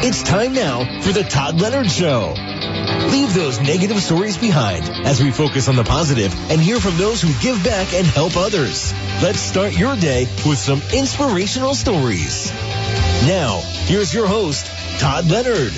It's time now for the Todd Leonard Show. Leave those negative stories behind as we focus on the positive and hear from those who give back and help others. Let's start your day with some inspirational stories. Now, here's your host, Todd Leonard.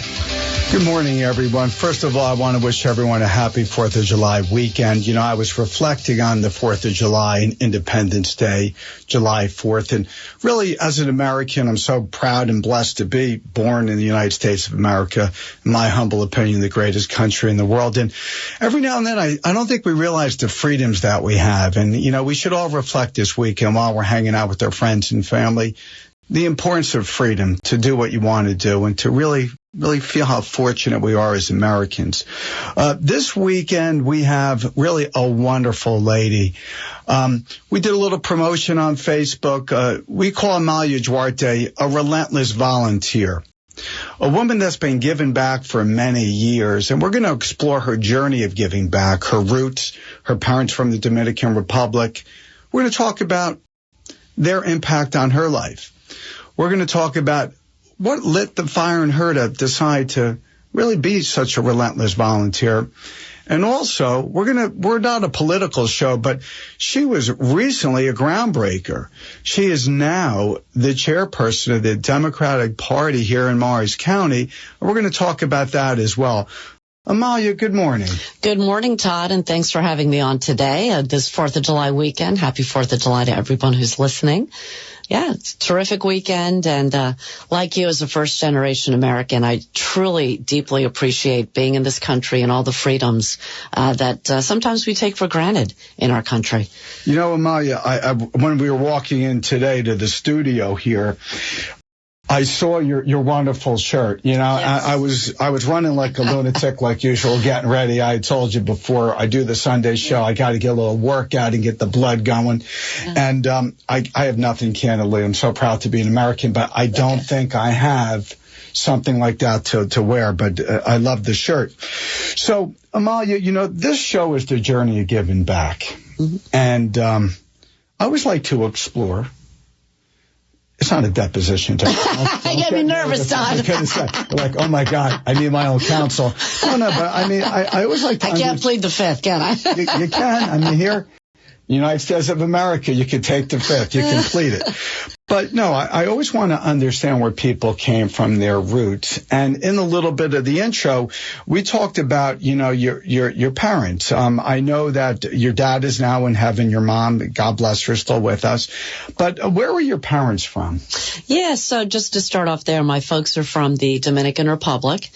Good morning, everyone. First of all, I want to wish everyone a happy 4th of July weekend. You know, I was reflecting on the 4th of July and Independence Day, July 4th. And really, as an American, I'm so proud and blessed to be born in the United States of America, in my humble opinion, the greatest country in the world. And every now and then, I don't think we realize the freedoms that we have. And, you know, we should all reflect this weekend while we're hanging out with our friends and family, the importance of freedom to do what you want to do and to really feel how fortunate we are as Americans. This weekend, we have really a wonderful lady. We did a little promotion on Facebook. We call Amalia Duarte a relentless volunteer, a woman that's been giving back for many years. And we're going to explore her journey of giving back, her roots, her parents from the Dominican Republic. We're going to talk about their impact on her life. We're going to talk about what lit the fire in her to decide to really be such a relentless volunteer. And also, we're not a political show, but she was recently a groundbreaker. She is now the chairperson of the Democratic Party here in Morris County. And we're going to talk about that as well. Amalia, good morning. Good morning, Todd, and thanks for having me on today, this 4th of July weekend. Happy 4th of July to everyone who's listening. Yeah, it's a terrific weekend, and like you as a first-generation American, I truly, deeply appreciate being in this country and all the freedoms that sometimes we take for granted in our country. You know, Amalia, when we were walking in today to the studio here, I saw your wonderful shirt. You know, yes. I was running like a lunatic like usual, getting ready. I told you before I do the Sunday show, I got to get a little workout and get the blood going. Yeah. And I have nothing, candidly. I'm so proud to be an American, but I don't think I have something like that to wear. But I love the shirt. So, Amalia, you know, this show is the journey of giving back. Mm-hmm. And I always like to explore. It's not a deposition. You get me nervous, Todd. Like, oh my God, I need my own counsel. No, but I mean, I always like to. I can't plead the fifth, can I? You can. I mean, here, United States of America, you can take the fifth. You can plead it. But no, I always want to understand where people came from, their roots. And in a little bit of the intro, we talked about, you know, your parents. I know that your dad is now in heaven, your mom, God bless her, still with us. But where were your parents from? Yeah, so just to start off there, my folks are from the Dominican Republic,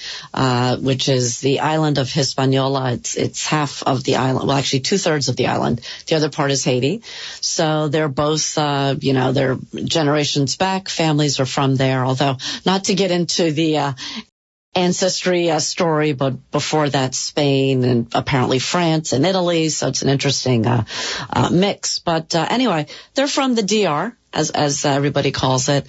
which is the island of Hispaniola. It's half of the island, well, actually 2/3 of the island. The other part is Haiti. So they're both, you know, they're generations back, families are from there, although not to get into the ancestry story, but before that, Spain and apparently France and Italy, so it's an interesting mix. But anyway, they're from the DR, as everybody calls it.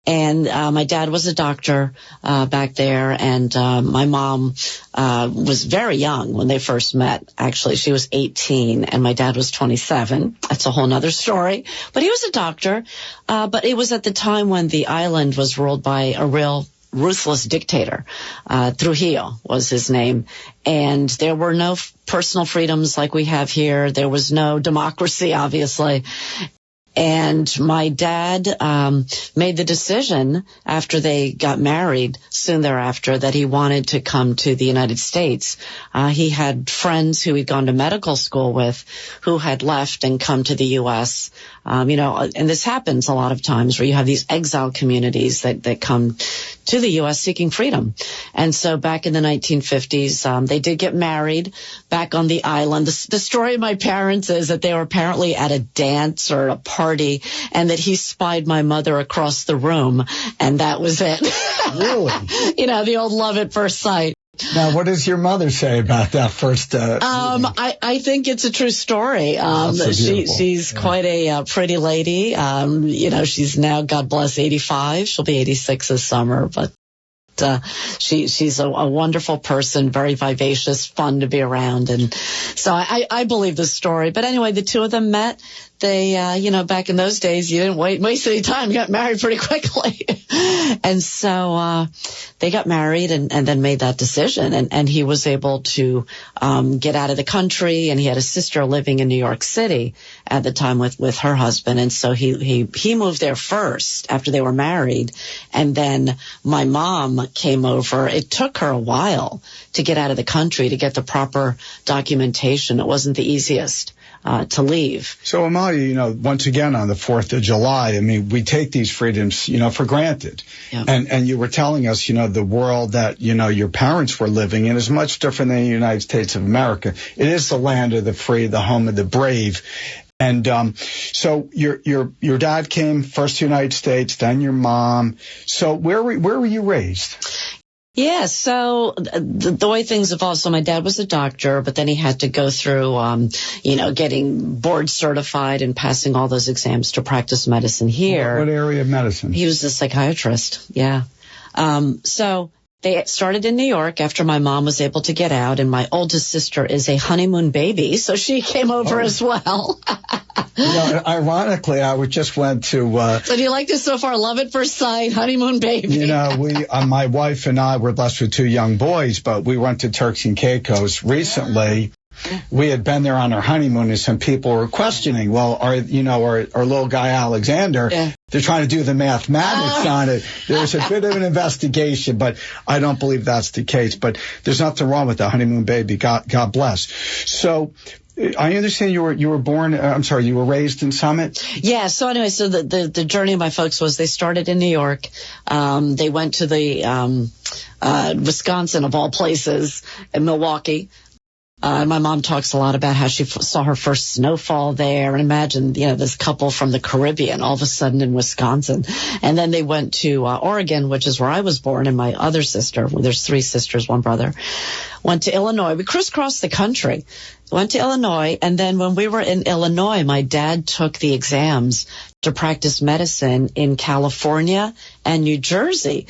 And my dad was a doctor back there, and my mom was very young when they first met. Actually, she was 18, and my dad was 27. That's a whole nother story. But he was a doctor. But it was at the time when the island was ruled by a real ruthless dictator. Trujillo was his name. And there were no personal freedoms like we have here. There was no democracy, obviously. And my dad made the decision after they got married, soon thereafter, that he wanted to come to the United States. He had friends who he'd gone to medical school with who had left and come to the U.S. You know, and this happens a lot of times where you have these exile communities that come to the U.S. seeking freedom. And so back in the 1950s, they did get married back on the island. The story of my parents is that they were apparently at a dance or a party, and that he spied my mother across the room, and that was it. Really? You know, the old love at first sight. Now, what does your mother say about that first? I think it's a true story. She's quite a pretty lady. You know, she's now, God bless, 85. She'll be 86 this summer, but she's a wonderful person, very vivacious, fun to be around. And so I believe the story. But anyway, the two of them met. They, you know, back in those days, you didn't waste any time. You got married pretty quickly. And so they got married and then made that decision. And he was able to get out of the country, and he had a sister living in New York City at the time with her husband. And so he moved there first after they were married. And then my mom came over. It took her a while to get out of the country, to get the proper documentation. It wasn't the easiest to leave. So, Amalia, once again, on the 4th of July, I mean, we take these freedoms, for granted. Yeah. And you were telling us, the world that, your parents were living in is much different than the United States of America. It is the land of the free, the home of the brave. And so your dad came first to the United States, then your mom. So where were you raised? Yeah, so the way things evolved, so my dad was a doctor, but then he had to go through, getting board certified and passing all those exams to practice medicine here. What area of medicine? He was a psychiatrist, yeah. So they started in New York after my mom was able to get out, and my oldest sister is a honeymoon baby, so she came over as well. Ironically, I just went to... So do you like this so far? Love at first sight, honeymoon baby. My wife and I were blessed with 2 young boys, but we went to Turks and Caicos recently. We had been there on our honeymoon, and some people were questioning, well, our little guy Alexander, they're trying to do the mathematics on it. There's a bit of an investigation, but I don't believe that's the case. But there's nothing wrong with the honeymoon baby. God bless. So I understand you were raised in Summit? Yeah, so anyway, so the journey of my folks was they started in New York. They went to the Wisconsin, of all places, in Milwaukee. My mom talks a lot about how she saw her first snowfall there. And imagine, this couple from the Caribbean all of a sudden in Wisconsin. And then they went to Oregon, which is where I was born, and my other sister, there's 3 sisters, 1 brother, went to Illinois. We crisscrossed the country, went to Illinois. And then when we were in Illinois, my dad took the exams to practice medicine in California and New Jersey.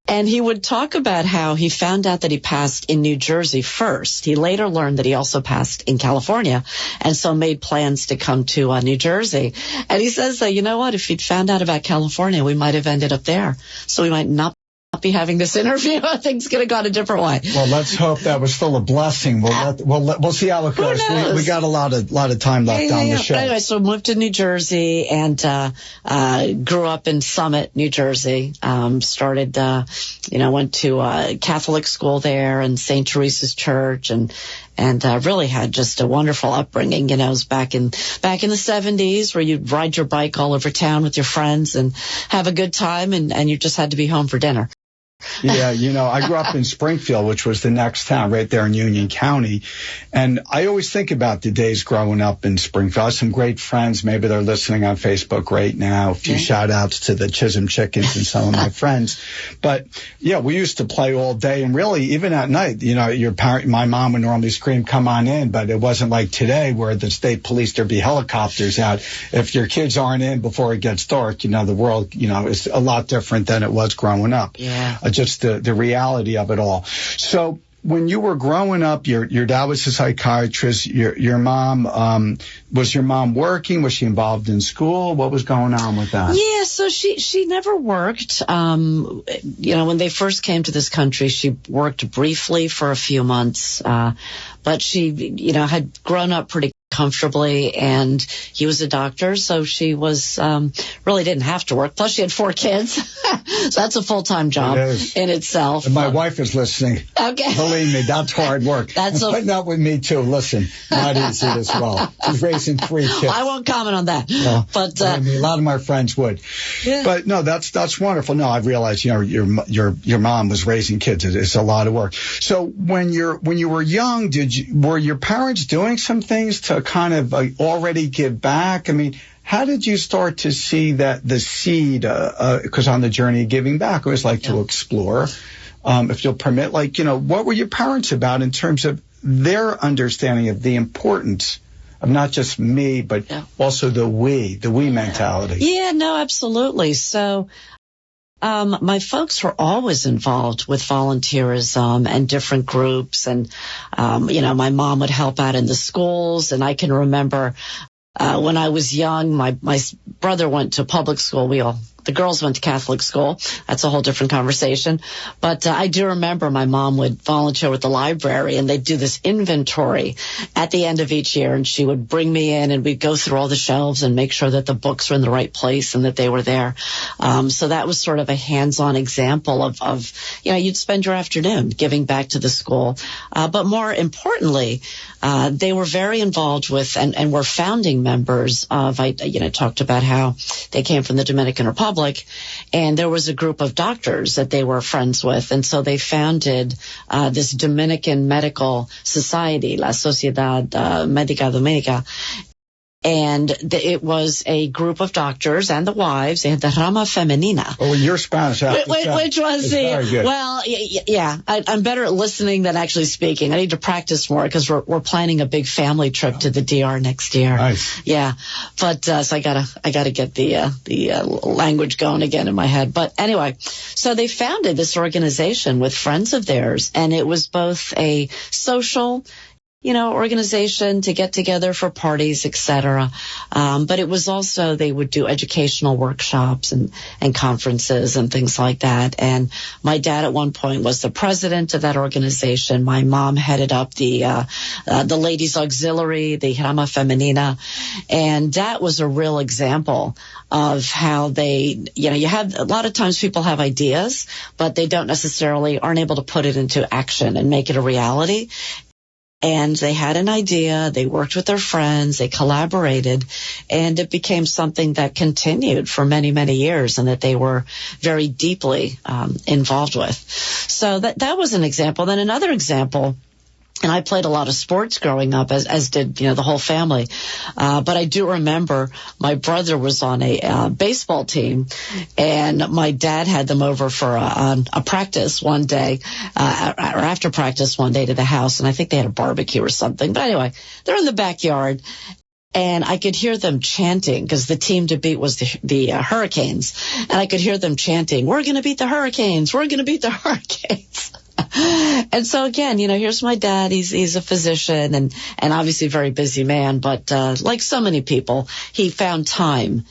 And he would talk about how he found out that he passed in New Jersey first. He later learned that he also passed in California, and so made plans to come to New Jersey. And he says, you know what, if he'd found out about California, we might have ended up there. So we might not be having this interview. Things could have gone a different way. Well, let's hope that was still a blessing. We'll see how it goes. We got a lot of time left on the show. But anyway, so moved to New Jersey and grew up in Summit, New Jersey. Started, went to Catholic school there and St. Teresa's Church, and really had just a wonderful upbringing. It was back in the 70s where you'd ride your bike all over town with your friends and have a good time, and you just had to be home for dinner. Yeah, I grew up in Springfield, which was the next town right there in Union County. And I always think about the days growing up in Springfield. I have some great friends. Maybe they're listening on Facebook right now. A few shout outs to the Chisholm Chickens and some of my friends. But yeah, we used to play all day, and really even at night, my mom would normally scream, "Come on in." But it wasn't like today where the state police, there'd be helicopters out. If your kids aren't in before it gets dark, the world, is a lot different than it was growing up. Yeah. Just the reality of it all. So when you were growing up, your dad was a psychiatrist. Your mom, was your mom working? Was she involved in school? What was going on with that? Yeah, so she never worked. When they first came to this country, she worked briefly for a few months. But she, had grown up pretty comfortably, and he was a doctor, so she was really didn't have to work. Plus, she had 4 kids, so that's a full-time job in itself. And my wife is listening. Okay, believe me, that's hard work. That's putting up with me too. Listen, not easy as well. She's raising 3 kids. I won't comment on that. No, but a lot of my friends would. Yeah. But no, that's wonderful. No, I realized your mom was raising kids. It's a lot of work. So when you were young, were your parents doing some things to kind of already give back? I mean, how did you start to see that the seed, because on the journey of giving back, I always like to explore, if you'll permit, what were your parents about in terms of their understanding of the importance of not just me, but also the we mentality? Yeah, no, absolutely. So, my folks were always involved with volunteerism and different groups. And, my mom would help out in the schools. And I can remember when I was young, my brother went to public school. We all the girls went to Catholic school. That's a whole different conversation. But I do remember my mom would volunteer with the library, and they'd do this inventory at the end of each year, and she would bring me in, and we'd go through all the shelves and make sure that the books were in the right place and that they were there. So that was sort of a hands-on example of you'd spend your afternoon giving back to the school. But more importantly, they were very involved with and were founding members of, I talked about how they came from the Dominican Republic, and there was a group of doctors that they were friends with. And so they founded this Dominican Medical Society, La Sociedad Médica Dominica. And it was a group of doctors and the wives. They had the Rama Femenina. Oh, you're Spanish. Which was yeah. I'm better at listening than actually speaking. I need to practice more because we're planning a big family trip to the DR next year. Nice. Yeah. But, so I gotta get the language going again in my head. But anyway, so they founded this organization with friends of theirs, and it was both a social organization to get together for parties, etc. But it was also, they would do educational workshops and conferences and things like that. And my dad at one point was the president of that organization. My mom headed up the ladies auxiliary, the Rama Femenina. And that was a real example of how they, you have a lot of times people have ideas, but they aren't able to put it into action and make it a reality. And they had an idea, they worked with their friends, they collaborated, and it became something that continued for many, many years and that they were very deeply involved with. So that was an example. Then another example, and I played a lot of sports growing up, as did, the whole family. But I do remember my brother was on a baseball team, and my dad had them over for a practice one day, or after practice one day to the house, and I think they had a barbecue or something. But anyway, they're in the backyard, and I could hear them chanting because the team to beat was the Hurricanes, and I could hear them chanting, "We're going to beat the Hurricanes! We're going to beat the Hurricanes!" And so again, here's my dad. He's a physician and obviously a very busy man, but like so many people, he found time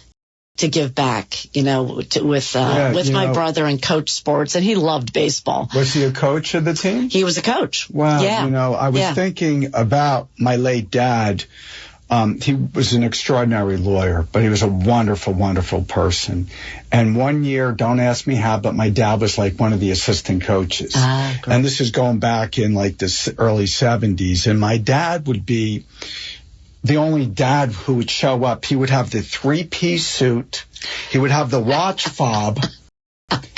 to give back, with my brother and coach sports, and he loved baseball. Was he a coach of the team? He was a coach. Wow. Yeah. I was thinking about my late dad. He was an extraordinary lawyer, but he was a wonderful, wonderful person. And one year, don't ask me how, but my dad was like one of the assistant coaches. And this is going back in like the early 70s. And my dad would be the only dad who would show up. He would have the 3-piece suit. He would have the watch fob.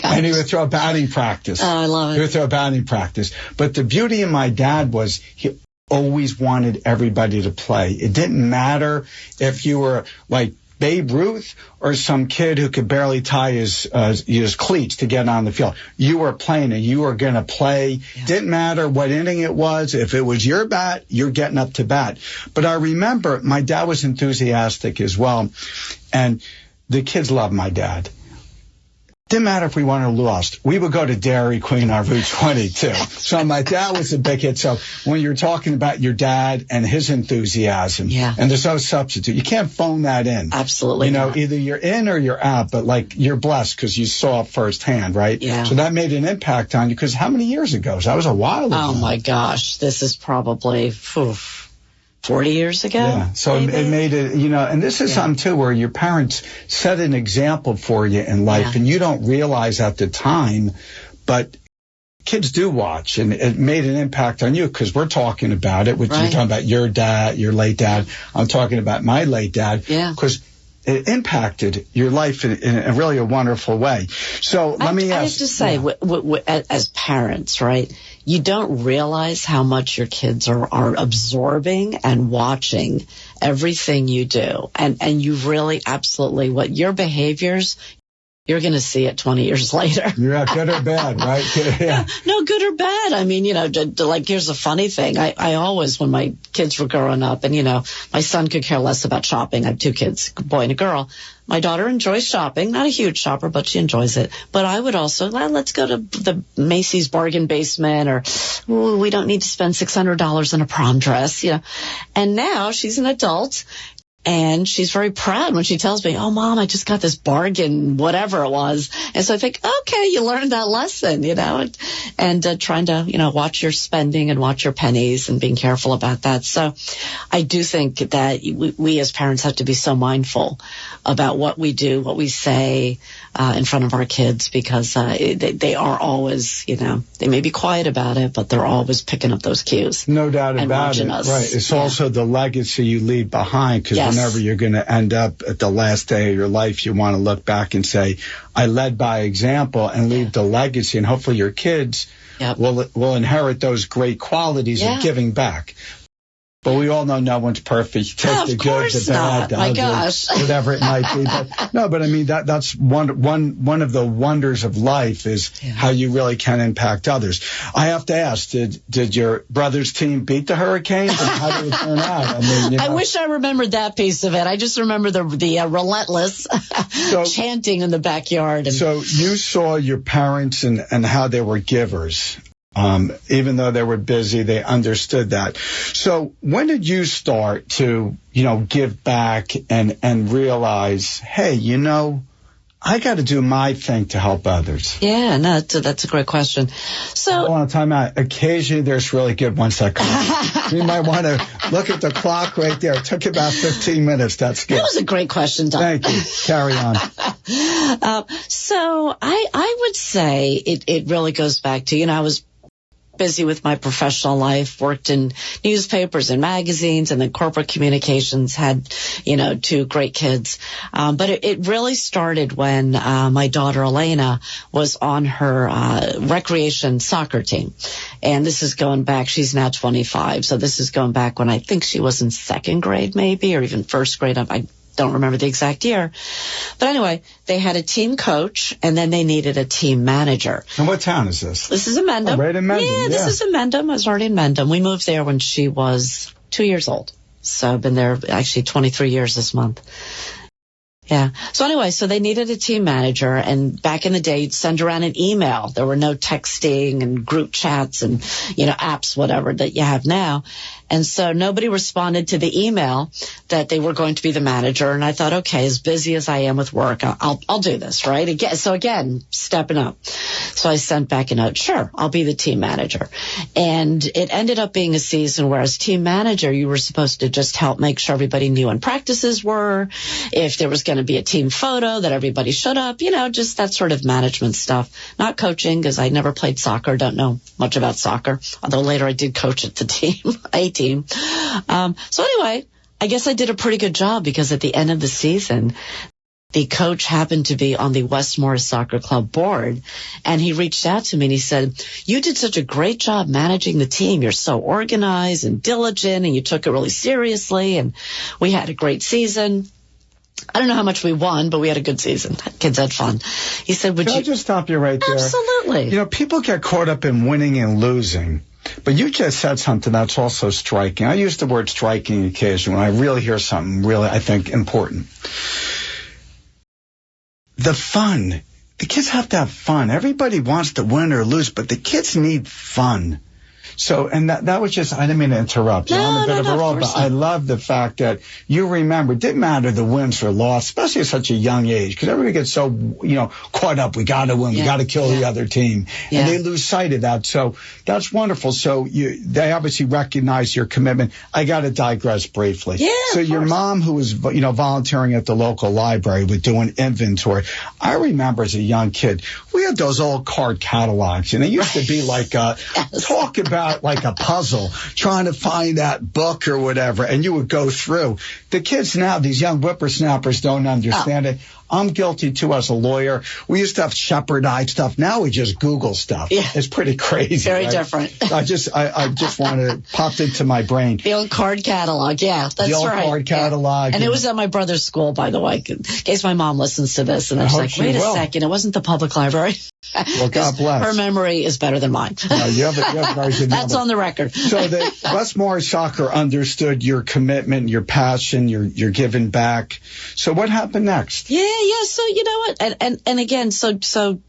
And he would throw batting practice. Oh, I love it. He would throw batting practice. But the beauty of my dad was he always wanted everybody to play. It didn't matter if you were like Babe Ruth or some kid who could barely tie his cleats to get on the field. You were playing and you were going to play. Yeah. Didn't matter what inning it was. If it was your bat, you're getting up to bat. But I remember my dad was enthusiastic as well. And the kids loved my dad. Didn't matter if we won or lost. We would go to Dairy Queen on Route 22. So my dad was a big hit. So when you're talking about your dad and his enthusiasm, and there's no substitute, you can't phone that in. Absolutely not. Either you're in or you're out, but like you're blessed because you saw it firsthand, right? Yeah. So that made an impact on you because how many years ago? That was a while ago. Oh my gosh. This is probably 40 years ago. Yeah. So it made it, and this is something too where your parents set an example for you in life and you don't realize at the time, but kids do watch and it made an impact on you because we're talking about it, which you're talking about your dad, your late dad. I'm talking about my late dad because it impacted your life in a really a wonderful way. So let me ask. I have to say, as parents, right, you don't realize how much your kids are absorbing and watching everything you do. And you really absolutely, your behaviors, you're going to see it 20 years later. Yeah, good or bad, right? Yeah. No, good or bad. I mean, here's a funny thing. I always, when my kids were growing up and, my son could care less about shopping. I have 2 kids, a boy and a girl. My daughter enjoys shopping, not a huge shopper, but she enjoys it. But I would also, let's go to the Macy's bargain basement or we don't need to spend $600 on a prom dress, And now she's an adult. And she's very proud when she tells me, oh, Mom, I just got this bargain, whatever it was. And so I think, okay, you learned that lesson, and trying to, watch your spending and watch your pennies and being careful about that. So I do think that we as parents have to be so mindful about what we do, what we say in front of our kids, because they are always, they may be quiet about it, but they're always picking up those cues. No doubt about it. Us. Right. It's also the legacy you leave behind, because whenever you're going to end up at the last day of your life, you want to look back and say, I led by example, and leave the legacy, and hopefully your kids will inherit those great qualities of giving back. But we all know no one's perfect. You take the good, the bad, the ugly, whatever it might be. But I mean, that's one of the wonders of life is how you really can impact others. I have to ask, did your brother's team beat the Hurricanes, and how did it turn out? I mean, I wish I remembered that piece of it. I just remember the relentless chanting in the backyard. So you saw your parents and how they were givers. Even though they were busy, they understood that. So when did you start to, give back and realize, hey, I got to do my thing to help others? Yeah, no, that's a great question. So I want to time out. Occasionally there's really good ones that come. You might want to look at the clock right there. It took about 15 minutes. That's good. That was a great question, Tom. Thank you. Carry on. So I would say it really goes back to, I was busy with my professional life, worked in newspapers and magazines, and then corporate communications, had, 2 great kids. But it really started when my daughter Elena was on her recreation soccer team. And this is going back, she's now 25. So this is going back when I think she was in 2nd grade maybe, or even 1st grade. I don't remember the exact year. But anyway, they had a team coach, and then they needed a team manager. And what town is this? This is in Mendham. Oh, right in Mendham. Yeah, this is in Mendham. I was already in Mendham. We moved there when she was 2 years old. So I've been there actually 23 years this month. Yeah. So anyway, so they needed a team manager, and back in the day, you'd send around an email. There were no texting and group chats and, apps, whatever that you have now. And so nobody responded to the email that they were going to be the manager. And I thought, okay, as busy as I am with work, I'll do this, right? Again, stepping up. So I sent back a note, sure, I'll be the team manager. And it ended up being a season where as team manager, you were supposed to just help make sure everybody knew when practices were, if there was going to be a team photo that everybody showed up, just that sort of management stuff. Not coaching, because I never played soccer, don't know much about soccer, although later I did coach at the team, a team. So anyway, I guess I did a pretty good job, because at the end of the season, the coach happened to be on the West Morris Soccer Club board, and he reached out to me and he said, you did such a great job managing the team. You're so organized and diligent, and you took it really seriously, and we had a great season. I don't know how much we won, but we had a good season. Kids had fun. He said, Can I just stop you right there? Absolutely. People get caught up in winning and losing. But you just said something that's also striking. I use the word striking occasionally when I really hear something really, I think, important. The fun. The kids have to have fun. Everybody wants to win or lose, but the kids need fun. So, and that was just, I didn't mean to interrupt you. I'm a bit of a role, but I love the fact that you remember, it didn't matter the wins or loss, especially at such a young age, because everybody gets so, caught up. We got to win. We got to kill the other team. And they lose sight of that. So that's wonderful. So they obviously recognize your commitment. I got to digress briefly. Yeah, so your mom, who was, volunteering at the local library with doing inventory. I remember as a young kid, we had those old card catalogs, and it used to be like, talk about like a puzzle, trying to find that book or whatever, and you would go through. The kids now, these young whippersnappers, don't understand it. I'm guilty too as a lawyer. We used to have Shepherd-eyed stuff. Now we just Google stuff. Yeah. It's pretty crazy. Very different. I just wanted to popped into my brain. The old card catalog. Yeah, that's right. The old card catalog. Yeah. And it was at my brother's school, by the way, in case my mom listens to this. And I was like, wait a second, it wasn't the public library. Well, God bless. Her memory is better than mine. No, you have a very good That's on the record. So the West Morris Soccer understood your commitment, your passion, your giving back. So what happened next? Yeah. So you know what? And again, so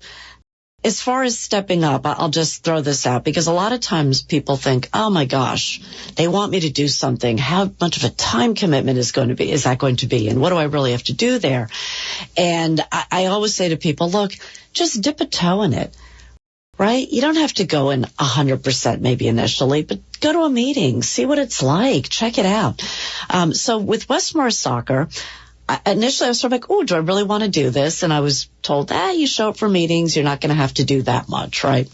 as far as stepping up, I'll just throw this out because a lot of times people think, oh my gosh, they want me to do something. How much of a time commitment is that going to be? And what do I really have to do there? And I always say to people, look, just dip a toe in it. Right? You don't have to go in 100% maybe initially, but go to a meeting, see what it's like, check it out. So with Westmore Soccer, initially I was sort of like, oh, do I really want to do this? And I was told, you show up for meetings, you're not going to have to do that much, right?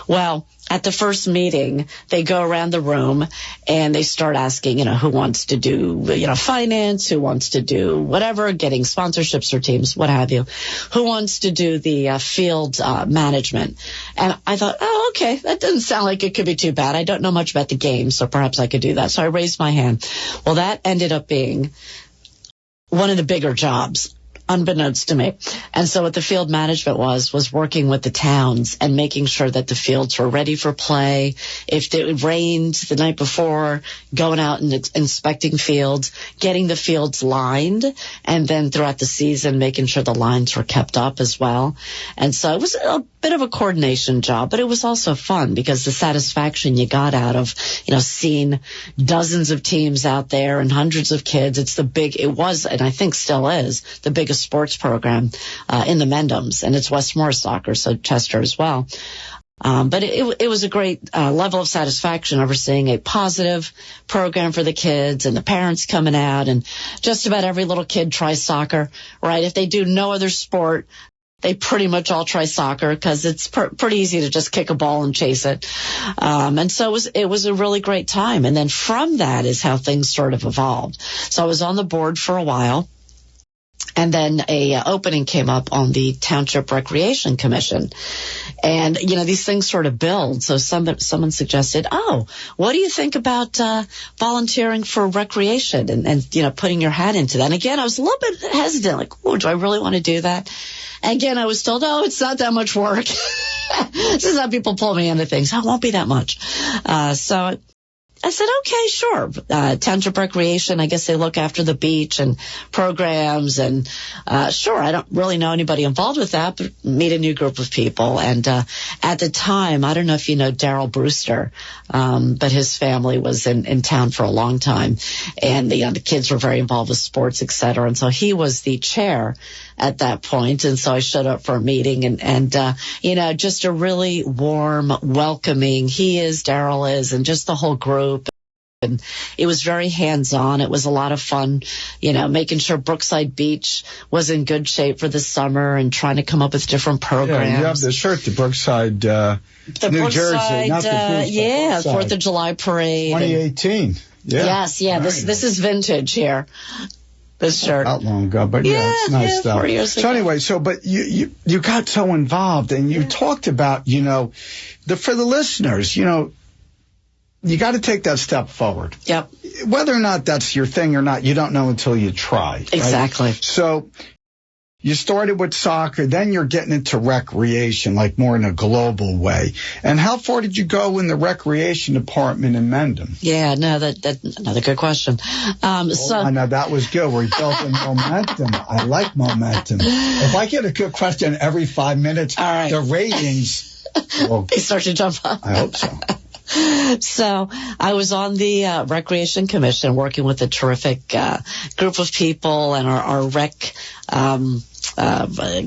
Well, at the first meeting, they go around the room and they start asking, who wants to do, finance, who wants to do whatever, getting sponsorships or teams, what have you, who wants to do the field management. And I thought, oh, okay, that doesn't sound like it could be too bad. I don't know much about the game, so perhaps I could do that. So I raised my hand. Well, that ended up being one of the bigger jobs, unbeknownst to me. And so what the field management was working with the towns and making sure that the fields were ready for play. If it rained the night before, going out and inspecting fields, getting the fields lined, and then throughout the season, making sure the lines were kept up as well. And so it was a bit of a coordination job, but it was also fun because the satisfaction you got out of, seeing dozens of teams out there and hundreds of kids. It was, and I think still is, the biggest sports program in the Mendhams, and it's Westmore Soccer, so Chester as well. But it was a great level of satisfaction overseeing a positive program for the kids and the parents coming out, and just about every little kid tries soccer, right? If they do no other sport, they pretty much all try soccer because it's pretty easy to just kick a ball and chase it. And so it was a really great time. And then from that is how things sort of evolved. So I was on the board for a while. And then a opening came up on the Township Recreation Commission. And, these things sort of build. So someone suggested, what do you think about volunteering for recreation and putting your hat into that? And again, I was a little bit hesitant, like, do I really want to do that? And again, I was told, it's not that much work. This is how people pull me into things. It won't be that much. So I said, okay, sure. Township Recreation, I guess they look after the beach and programs. And sure, I don't really know anybody involved with that, but meet a new group of people. And at the time, I don't know if you know Daryl Brewster, but his family was in town for a long time. And the kids were very involved with sports, et cetera. And so he was the chair at that point. And so I showed up for a meeting and just a really warm, welcoming, Daryl is, and just the whole group. And it was very hands-on. It was a lot of fun, making sure Brookside Beach was in good shape for the summer and trying to come up with different programs. Yeah, you have the shirt, the Brookside, New Jersey. Not the 4th of July parade. 2018. Yeah. Yes, yeah. This is vintage here. This shirt. Not long ago, but it's nice stuff. 4 years ago. So anyway, but you got so involved and you talked about, for the listeners, you got to take that step forward. Yep. Whether or not that's your thing or not, you don't know until you try. Exactly. Right? So you started with soccer, then you're getting into recreation, like more in a global way. And how far did you go in the recreation department in Mendham? Yeah, no, that's another good question. I know that was good. We're building momentum. I like momentum. If I get a good question every 5 minutes, all right, the ratings they start to jump up. I hope so. So I was on the Recreation Commission working with a terrific group of people, and our rec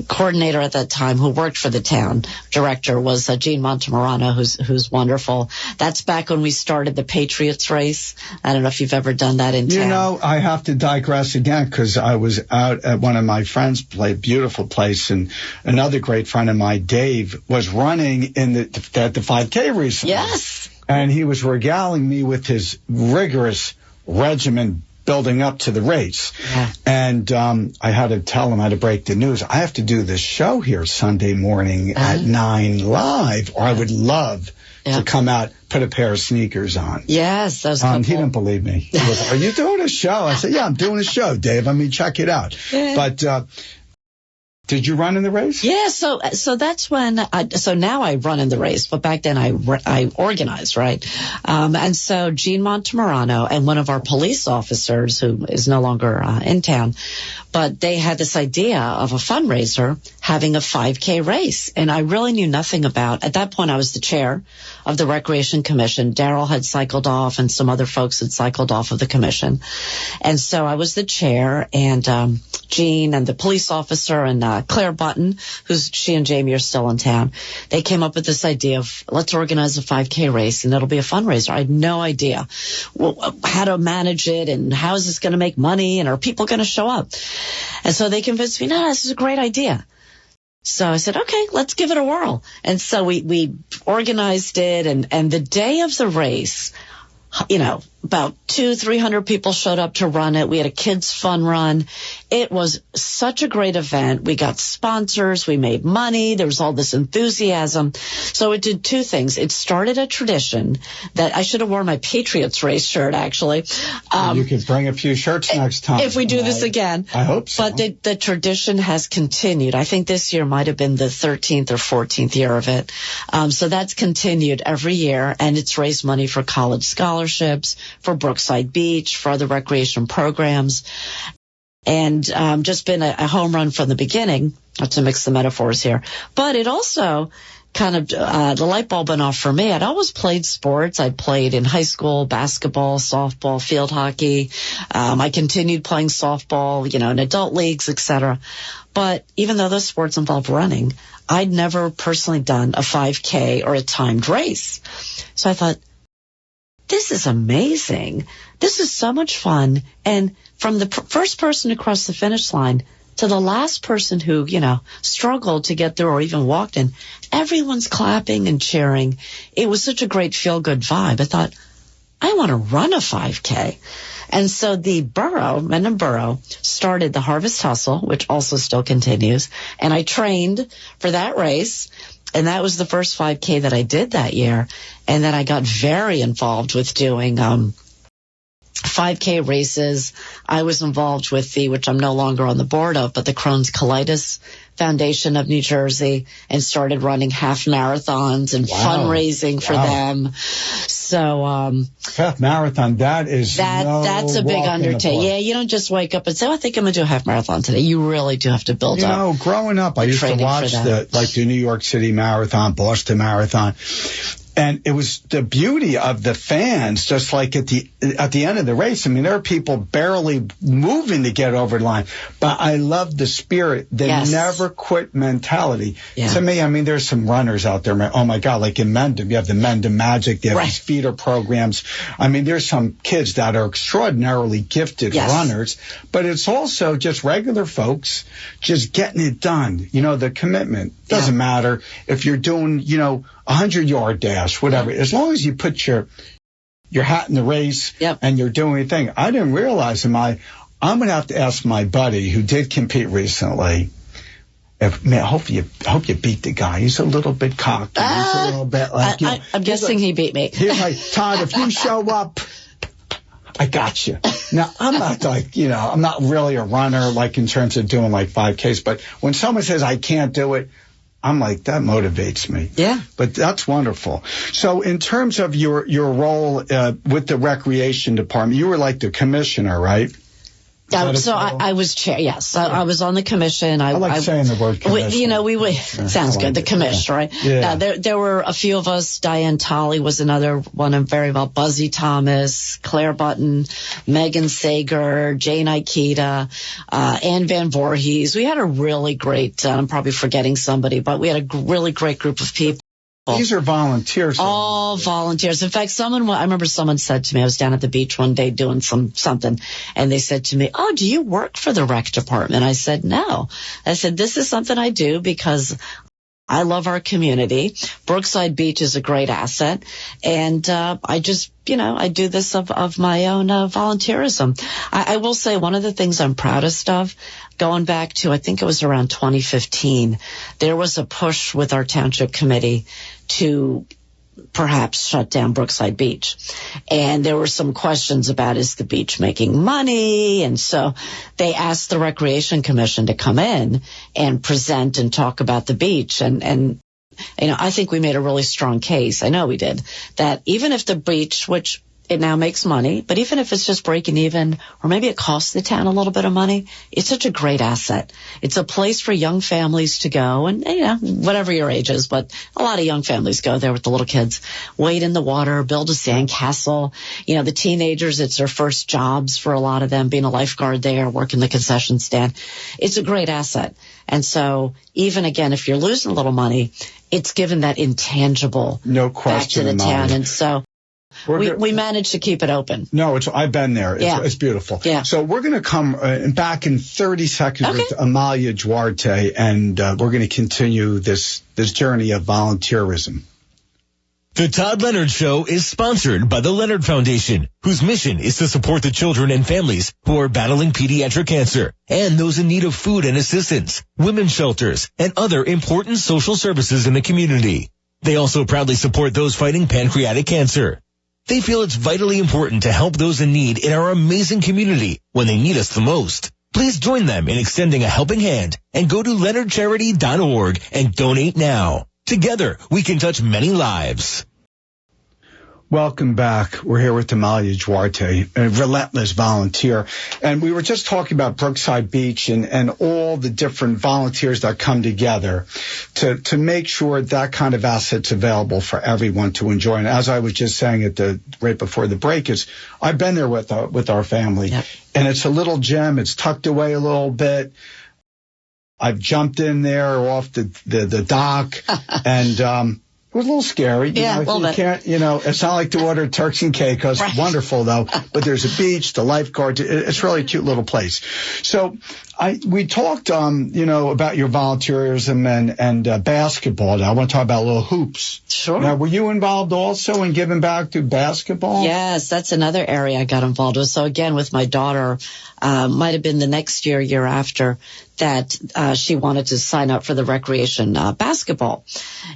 coordinator at that time who worked for the town director was Jean Montemarano, who's wonderful. That's back when we started the Patriots race. I don't know if you've ever done that in town. I have to digress again because I was out at one of my friends' beautiful place, and another great friend of mine, Dave, was running at the 5K recently. Yes. And he was regaling me with his rigorous regimen building up to the race. Yeah. And I had to tell him how to break the news. I have to do this show here Sunday morning at 9 live, or I would love to come out, put a pair of sneakers on. Yes. That was he didn't believe me. He was, are you doing a show? I said, yeah, I'm doing a show, Dave. I mean, check it out. Yeah. But Did you run in the race? Yeah, so that's when so now I run in the race, but back then I organized, right? And so Gene Montemarano and one of our police officers, who is no longer in town, but they had this idea of a fundraiser having a 5K race, and I really knew nothing about. At that point, I was the chair of the Recreation Commission. Daryl had cycled off, and some other folks had cycled off of the commission, and so I was the chair, and Gene and the police officer and Claire Button, she and Jamie are still in town. They came up with this idea of let's organize a 5K race and it'll be a fundraiser. I had no idea how to manage it and how is this going to make money and are people going to show up? And so they convinced me, no, this is a great idea. So I said, okay, let's give it a whirl. And so we organized it, and the day of the race, about 200-300 people showed up to run it. We had a kids fun run. It was such a great event. We got sponsors. We made money. There was all this enthusiasm. So it did two things. It started a tradition that I should have worn my Patriots race shirt, actually. You could bring a few shirts next time. If we do this again. I hope so. But the tradition has continued. I think this year might have been the 13th or 14th year of it. So that's continued every year, and it's raised money for college scholarships, for Brookside Beach, for other recreation programs, and just been a home run from the beginning, not to mix the metaphors here. But it also kind of, the light bulb went off for me. I'd always played sports. I'd played in high school, basketball, softball, field hockey. I continued playing softball, in adult leagues, etc. But even though those sports involved running, I'd never personally done a 5K or a timed race. So I thought, this is amazing. This is so much fun. And from the first person to cross the finish line to the last person who, struggled to get through or even walked in, everyone's clapping and cheering. It was such a great feel-good vibe. I thought, I want to run a 5K. And so the borough, Mendham Borough, started the Harvest Hustle, which also still continues. And I trained for that race. And that was the first 5K that I did that year. And then I got very involved with doing 5K races. I was involved with which I'm no longer on the board of, but the Crohn's Colitis Foundation of New Jersey, and started running half marathons and fundraising for them. So half marathon, that's a big undertaking. Yeah, you don't just wake up and say, I think I'm going to do a half marathon today. You really do have to build up. Growing up, I used to watch the New York City Marathon, Boston Marathon. And it was the beauty of the fans, just like at the end of the race. I mean, there are people barely moving to get over the line. But I love the spirit, the never quit mentality. Yeah. To me, I mean, there's some runners out there. Oh, my God, like in Mendham, you have the Mendham Magic. They have these feeder programs. I mean, there's some kids that are extraordinarily gifted runners. But it's also just regular folks just getting it done. The commitment. Doesn't matter if you're doing, 100-yard dash, whatever. As long as you put your hat in the race and you're doing your thing. I didn't realize I'm going to have to ask my buddy who did compete recently. I hope you beat the guy. He's a little bit cocky. He's a little bit like, I'm guessing he beat me. He's like, Todd, if you show up, I got you. Now, I'm not I'm not really a runner, like in terms of doing like 5Ks, but when someone says I can't do it, I'm like, that motivates me. Yeah. But that's wonderful. So in terms of your role with the recreation department, you were like the commissioner, right? So I was chair. Yes, I was on the commission. I like saying the word commission. We sounds good. The commission, right? Yeah. Now, there were a few of us. Diane Tolley was another one. I'm very well. Buzzy Thomas, Claire Button, Megan Sager, Jane Ikeda, Ann Van Voorhees. We had a really great. I'm probably forgetting somebody, but we had a really great group of people. These are volunteers. All volunteers. In fact, I remember someone said to me, I was down at the beach one day doing something, and they said to me, do you work for the rec department? I said, no. I said, this is something I do because I love our community. Brookside Beach is a great asset. And I just, I do this of my own volunteerism. I will say one of the things I'm proudest of, going back to, I think it was around 2015, there was a push with our township committee to perhaps shut down Brookside Beach. And there were some questions about, is the beach making money? And so they asked the Recreation Commission to come in and present and talk about the beach. And I think we made a really strong case. I know we did, that even if the beach, which it now makes money, but even if it's just breaking even, or maybe it costs the town a little bit of money, it's such a great asset. It's a place for young families to go, and whatever your age is, but a lot of young families go there with the little kids, wade in the water, build a sandcastle. The teenagers, it's their first jobs for a lot of them, being a lifeguard there, working the concession stand. It's a great asset. And so even again, if you're losing a little money, it's given that intangible back to the town. And so we managed to keep it open. No, I've been there. It's beautiful. Yeah. So we're going to come back in 30 seconds with Amalia Duarte, and we're going to continue this journey of volunteerism. The Todd Leonard Show is sponsored by the Leonard Foundation, whose mission is to support the children and families who are battling pediatric cancer and those in need of food and assistance, women's shelters, and other important social services in the community. They also proudly support those fighting pancreatic cancer. They feel it's vitally important to help those in need in our amazing community when they need us the most. Please join them in extending a helping hand and go to leonardcharity.org and donate now. Together, we can touch many lives. Welcome back. We're here with Amalia Duarte, a relentless volunteer. And we were just talking about Brookside Beach and all the different volunteers that come together to make sure that kind of asset's available for everyone to enjoy. And as I was just saying right before the break, I've been there with our family. Yep. And it's a little gem. It's tucked away a little bit. I've jumped in there off the dock and, it was a little scary. Yeah, a little bit. It's not like to order Turks and Caicos. Right. Wonderful, though. But there's a beach, the lifeguards. It's really a cute little place. So we talked, about your volunteerism and basketball. Now I want to talk about little hoops. Sure. Now, were you involved also in giving back to basketball? Yes, that's another area I got involved with. So again, with my daughter, might have been the next year after that, she wanted to sign up for the recreation basketball.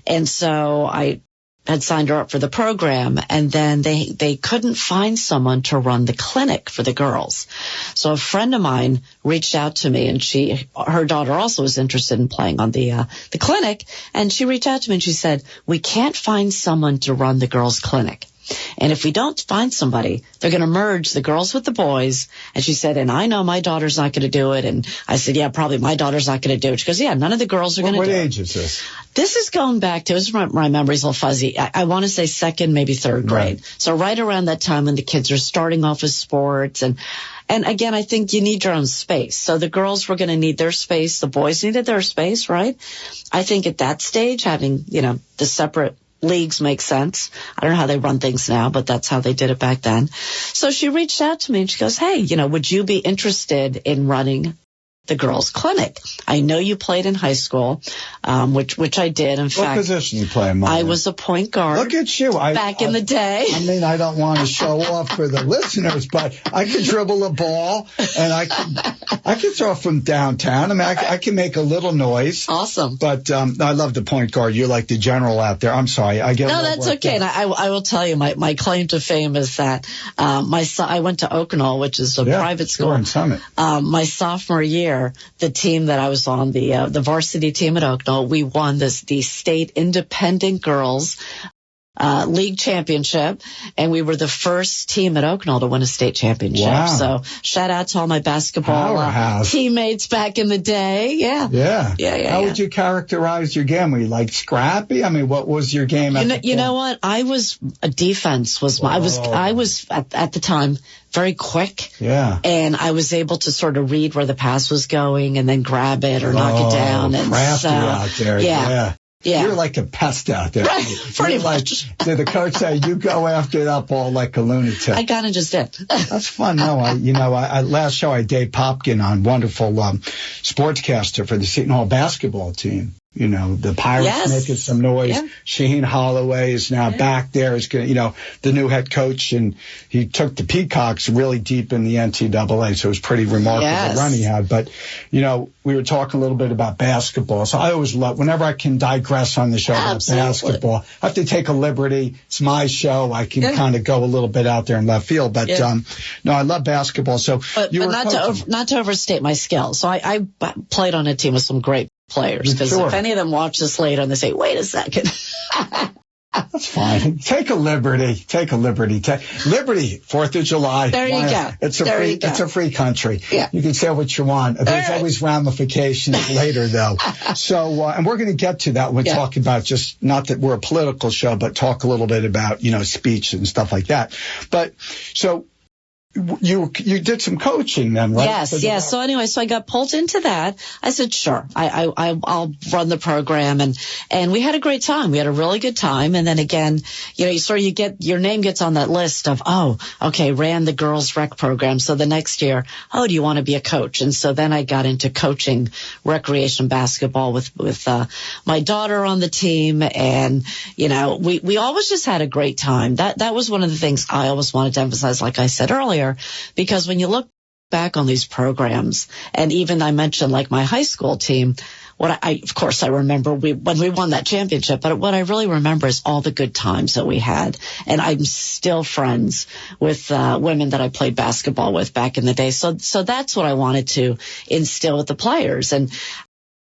And so I had signed her up for the program, and then they couldn't find someone to run the clinic for the girls. So a friend of mine reached out to me, and her daughter also was interested in playing on the clinic, and she reached out to me and she said, "We can't find someone to run the girls' clinic. And if we don't find somebody, they're going to merge the girls with the boys." And she said, "And I know my daughter's not going to do it." And I said, "Yeah, probably my daughter's not going to do it." She goes, "Yeah, none of the girls are going to do it." What age is this? This is going back to, my memory's a little fuzzy. I want to say second, maybe third grade. Right. So right around that time when the kids are starting off with sports. And again, I think you need your own space. So the girls were going to need their space. The boys needed their space, right? I think at that stage, having, the separate leagues make sense. I don't know how they run things now, but that's how they did it back then. So she reached out to me and she goes, "Hey, would you be interested in running the girls' clinic? I know you played in high school," which I did. In fact, what position you play, Mom? I was a point guard. Look at you. Back in the day. I mean, I don't want to show off for the listeners, but I can dribble a ball and I can throw from downtown. I mean, I can make a little noise. Awesome. But I love the point guard. You're like the general out there. I'm sorry. No, that's okay. And I will tell you, my claim to fame is that my son, I went to Oaknall, which is a private school. Sure, in Summit. My sophomore year, the team that I was on, the varsity team at Oaknall, we won the state independent girls league championship, and we were the first team at Oaknall to win a state championship. Wow. So shout out to all my basketball teammates back in the day. Yeah. How would you characterize your game? Were you like scrappy? I mean, what was your game? You know what? I was defense was my. I was at the time very quick. Yeah. And I was able to sort of read where the pass was going and then grab it or knock it down. And crafty out there. Yeah. You're like a pest out there. Right, pretty much. Did the coach say, "You go after that ball like a lunatic"? I kind of just did. That's fun. No, last show I had Dave Popkin on, wonderful sportscaster for the Seton Hall basketball team. You know, the Pirates making some noise. Yeah. Shaheen Holloway is now back there. Is going, the new head coach, and he took the Peacocks really deep in the NCAA. So it was pretty remarkable run he had. But, we were talking a little bit about basketball. So I always love, whenever I can digress on the show about basketball, I have to take a liberty. It's my show. I can kind of go a little bit out there in left field. But, no, I love basketball. So but not to overstate my skills. So I played on a team with some great players, because if any of them watch this later and they say, wait a second. That's fine. Take a liberty. Liberty, 4th of July. There you go. It's a free country. Yeah. You can say what you want. There's always ramifications later, though. So, and we're going to get to that when talking about just, not that we're a political show, but talk a little bit about, speech and stuff like that. But, so, you did some coaching then, right? Yes. So anyway, I got pulled into that. I said, sure, I'll run the program, and we had a great time. We had a really good time. And then again, you get your name gets on that list of, ran the girls rec program. So the next year, do you want to be a coach? And so then I got into coaching recreation basketball with my daughter on the team, and we always just had a great time. That was one of the things I always wanted to emphasize, like I said earlier. Because when you look back on these programs, and even I mentioned like my high school team, of course I remember when we won that championship, but what I really remember is all the good times that we had. And I'm still friends with women that I played basketball with back in the day. So that's what I wanted to instill with the players.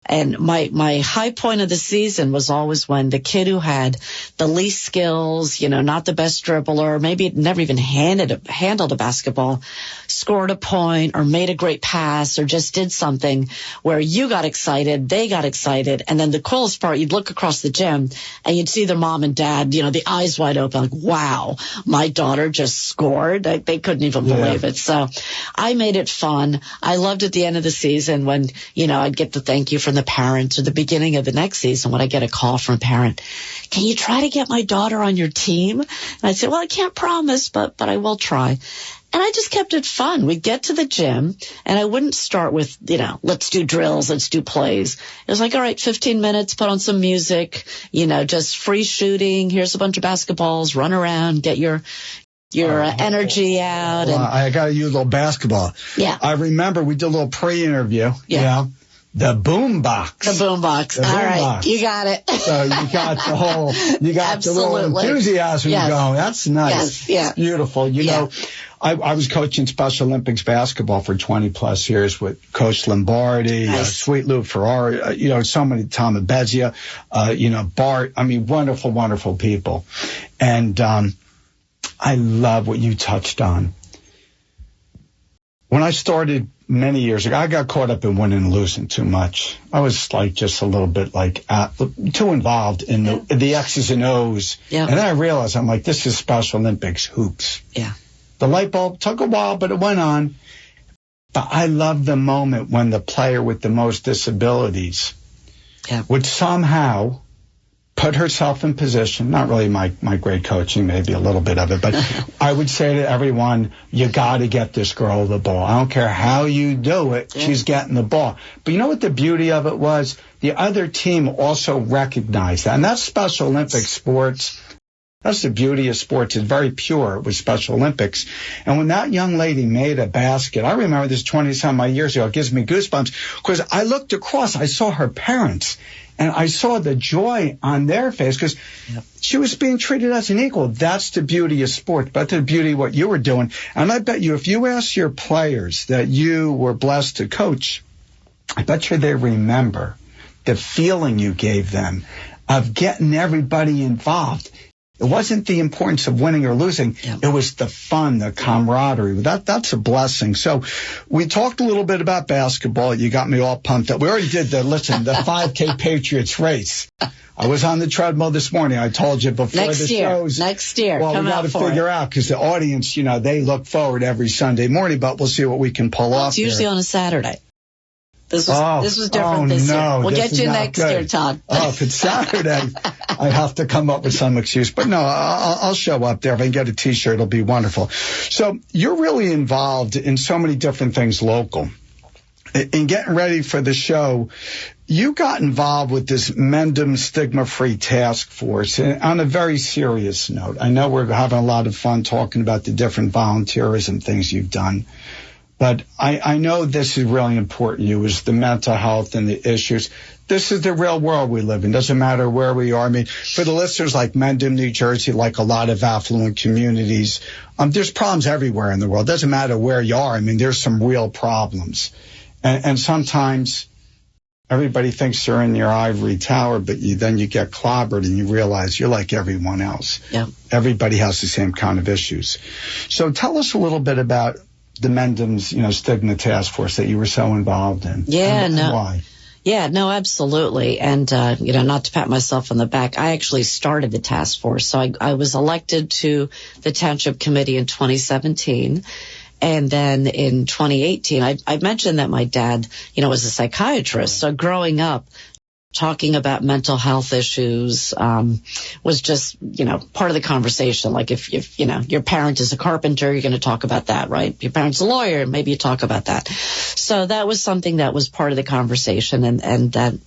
And my high point of the season was always when the kid who had the least skills, not the best dribbler, maybe never even handled a basketball, scored a point or made a great pass or just did something where you got excited, they got excited. And then the coolest part, you'd look across the gym and you'd see their mom and dad, the eyes wide open, like, wow, my daughter just scored. They couldn't even believe it. So I made it fun. I loved at the end of the season when, I'd get the thank you from the parents, or the beginning of the next season when I get a call from a parent, can you try to get my daughter on your team? And I'd say, well, I can't promise, but I will try. And I just kept it fun. We'd get to the gym, and I wouldn't start with, let's do drills, let's do plays. It was like, all right, 15 minutes, put on some music, just free shooting. Here's a bunch of basketballs, run around, get your energy out. Well, I got to use a little basketball. Yeah. I remember we did a little pre-interview. Yeah. The boom box. All right. You got it. So you got the little enthusiasm going. That's nice. Yes. Yeah. It's beautiful. I was coaching Special Olympics basketball for 20 plus years with Coach Lombardi, Sweet Lou Ferrari, so many, Tom Abezia, Bart. I mean, wonderful, wonderful people. And, I love what you touched on. When I started many years ago, I got caught up in winning and losing too much. I was just a little bit too involved in the X's and O's. Yeah. And then I realized, I'm like, this is Special Olympics hoops. Yeah. The light bulb took a while, but it went on. But I love the moment when the player with the most disabilities would somehow put herself in position, not really my great coaching, maybe a little bit of it, but I would say to everyone, you got to get this girl the ball. I don't care how you do it, she's getting the ball. But you know what the beauty of it was? The other team also recognized that. And that's Special Olympics sports. That's the beauty of sports. It's very pure with Special Olympics. And when that young lady made a basket, I remember this 20-some years ago, it gives me goosebumps, because I looked across, I saw her parents, and I saw the joy on their face, because she was being treated as an equal. That's the beauty of sport. That's the beauty of what you were doing. And I bet you, if you ask your players that you were blessed to coach, I bet you they remember the feeling you gave them of getting everybody involved. It wasn't the importance of winning or losing. It was the fun, the camaraderie. That's a blessing. So we talked a little bit about basketball. You got me all pumped up. We already did the 5K Patriots race. I was on the treadmill this morning. I told you before the shows. Next year. Well, we got to figure out, because the audience, they look forward every Sunday morning, but we'll see what we can pull off. It's usually on a Saturday. This was different this year. We'll get you next year, Todd. If it's Saturday, I have to come up with some excuse. But no, I'll show up there. If I can get a T-shirt, it'll be wonderful. So you're really involved in so many different things local. In getting ready for the show, you got involved with this Mendham Stigma-Free Task Force on a very serious note. I know we're having a lot of fun talking about the different volunteerism things you've done, but I know this is really important to you, is the mental health and the issues. This is the real world we live in. Doesn't matter where we are. I mean, for the listeners like Mendham, New Jersey, like a lot of affluent communities, there's problems everywhere in the world. Doesn't matter where you are. I mean, there's some real problems. And sometimes everybody thinks they're in your ivory tower, but then you get clobbered and you realize you're like everyone else. Yeah. Everybody has the same kind of issues. So tell us a little bit about the Mendham's, Stigma Task Force that you were so involved in. Yeah, and why? Yeah, no, absolutely. And, not to pat myself on the back, I actually started the task force. So I was elected to the Township Committee in 2017. And then in 2018, I mentioned that my dad, was a psychiatrist. So growing up, talking about mental health issues was just, part of the conversation. Like if your parent is a carpenter, you're going to talk about that, right? Your parent's a lawyer, maybe you talk about that. So that was something that was part of the conversation and that,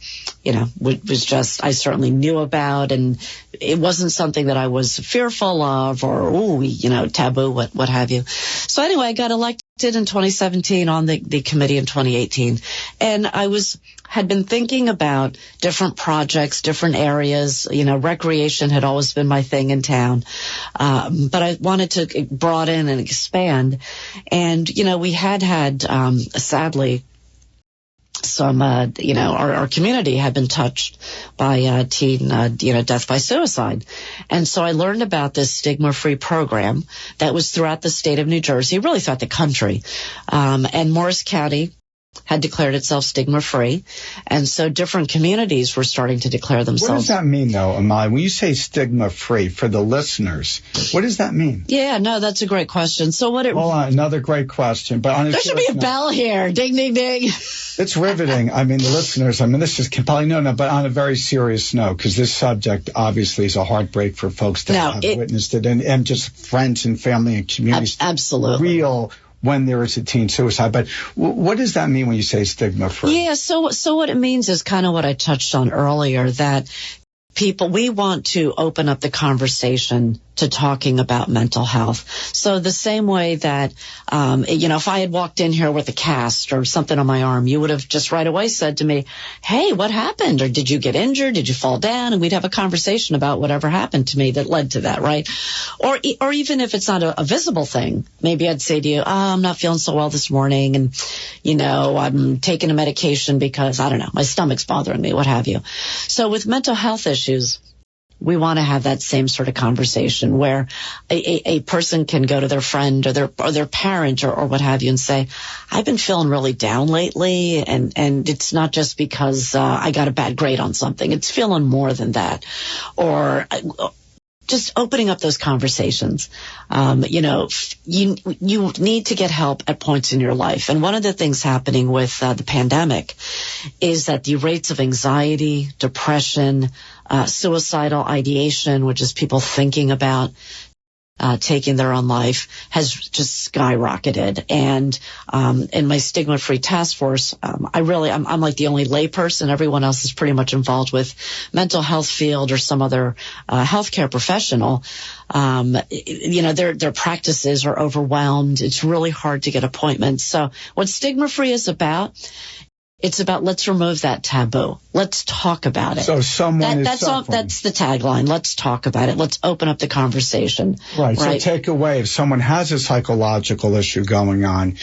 was just, I certainly knew about, and it wasn't something that I was fearful of or, taboo, what have you. So anyway, I got elected in 2017 on the committee in 2018. And I had been thinking about different projects, different areas. Recreation had always been my thing in town. But I wanted to broaden and expand. And, we had sadly, some, our community had been touched by teen, death by suicide. And so I learned about this stigma-free program that was throughout the state of New Jersey, really throughout the country. And Morris County had declared itself stigma-free. And so different communities were starting to declare themselves. What does that mean, though, Amalia? When you say stigma-free, for the listeners, what does that mean? Yeah, no, that's a great question. So hold on, another great question. But there should be a bell here. Ding, ding, ding. It's riveting. I mean, the listeners, this is probably but on a very serious note, because this subject obviously is a heartbreak for folks that have witnessed it, and just friends and family and communities. Absolutely. Real when there is a teen suicide. But what does that mean when you say stigma-free? Yeah, so what it means is kind of what I touched on earlier, that we want to open up the conversation to talking about mental health. So the same way that, if I had walked in here with a cast or something on my arm, you would have just right away said to me, hey, what happened? Or did you get injured? Did you fall down? And we'd have a conversation about whatever happened to me that led to that, right? Or even if it's not a visible thing, maybe I'd say to you, I'm not feeling so well this morning. And, I'm taking a medication because, I don't know, my stomach's bothering me, what have you. So with mental health issues, we want to have that same sort of conversation where a person can go to their friend or their parent or what have you and say, I've been feeling really down lately, and it's not just because I got a bad grade on something. It's feeling more than that. Or just opening up those conversations. You need to get help at points in your life. And one of the things happening with the pandemic is that the rates of anxiety, depression, suicidal ideation, which is people thinking about taking their own life, has just skyrocketed. And in my stigma-free task force, I'm like the only layperson. Everyone else is pretty much involved with mental health field or some other healthcare professional. Their practices are overwhelmed. It's really hard to get appointments. So what stigma-free is about, it's about let's remove that taboo. Let's talk about it. So someone is suffering. That's the tagline. Let's talk about it. Let's open up the conversation. Right. So take away, if someone has a psychological issue going on,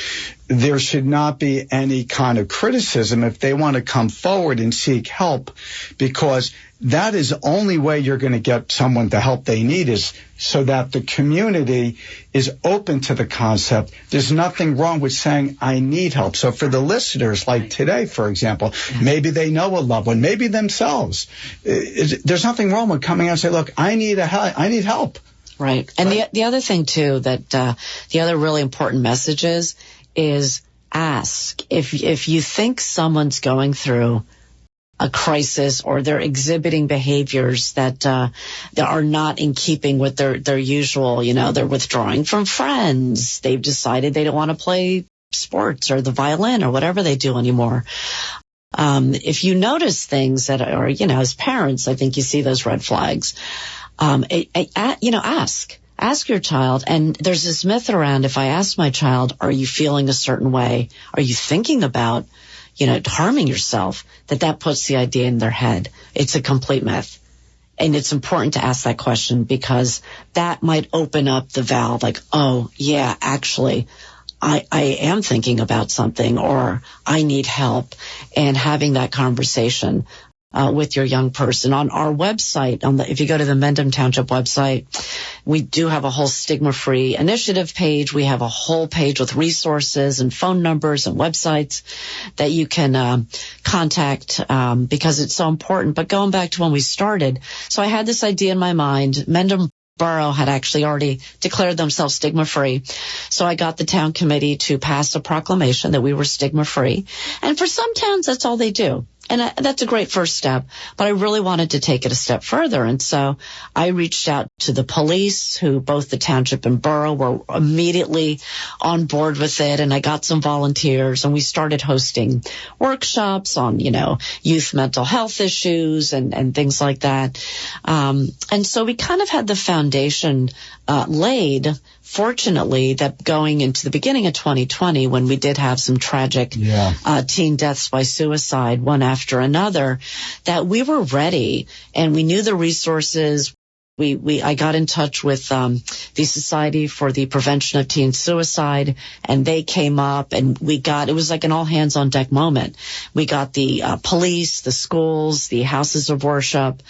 there should not be any kind of criticism if they want to come forward and seek help, because that is the only way you're going to get someone the help they need, is so that the community is open to the concept. There's nothing wrong with saying, I need help. So for the listeners, like today, for example, maybe they know a loved one, maybe themselves. There's nothing wrong with coming out and say, look, I need help. Right. And the other thing, too, that the other really important message is ask. If you think someone's going through a crisis or they're exhibiting behaviors that are not in keeping with their usual, they're withdrawing from friends, they've decided they don't want to play sports or the violin or whatever they do anymore. If you notice things that are, as parents, I think you see those red flags. Ask your child. And there's this myth around, if I ask my child, are you feeling a certain way? Are you thinking about, harming yourself? That puts the idea in their head. It's a complete myth. And it's important to ask that question, because that might open up the valve, like, oh, yeah, actually, I am thinking about something, or I need help, and having that conversation with your young person. On our website, if you go to the Mendham Township website, we do have a whole stigma-free initiative page. We have a whole page with resources and phone numbers and websites that you can contact because it's so important. But going back to when we started, so I had this idea in my mind. Mendham Borough had actually already declared themselves stigma-free. So I got the town committee to pass a proclamation that we were stigma-free. And for some towns, that's all they do. And that's a great first step, but I really wanted to take it a step further. And so I reached out to the police, who both the township and borough were immediately on board with it. And I got some volunteers, and we started hosting workshops on, youth mental health issues and things like that. And so we kind of had the foundation laid, fortunately, that going into the beginning of 2020, when we did have some tragic teen deaths by suicide, one after another, that we were ready and we knew the resources. I got in touch with the Society for the Prevention of Teen Suicide, and they came up, and it was like an all hands on deck moment. We got the police, the schools, the houses of worship,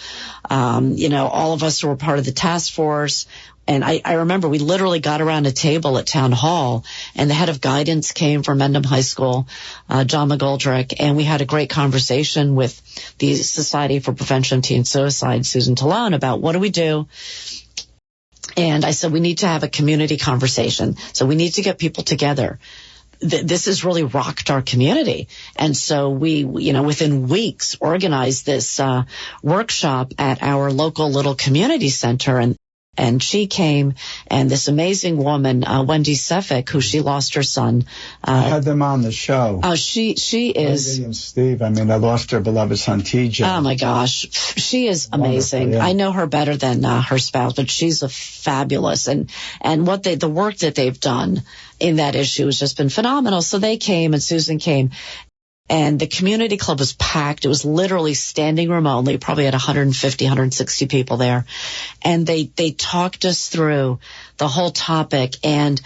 all of us who were part of the task force. And I remember we literally got around a table at town hall, and the head of guidance came from Mendham High School, John McGoldrick, and we had a great conversation with the Society for Prevention of Teen Suicide, Susan Talone, about what do we do. And I said, we need to have a community conversation. So we need to get people together. This has really rocked our community. And so we, within weeks organized this workshop at our local little community center. And she came, and this amazing woman, Wendy Sefik, who she lost her son. I had them on the show. She is. Wendy and Steve. I lost her beloved son, TJ. Oh my gosh. She is amazing. Yeah. I know her better than her spouse, but she's fabulous. And the work that they've done in that issue has just been phenomenal. So they came, and Susan came. And the community club was packed. It was literally standing room only, probably had 150, 160 people there. And they talked us through the whole topic. And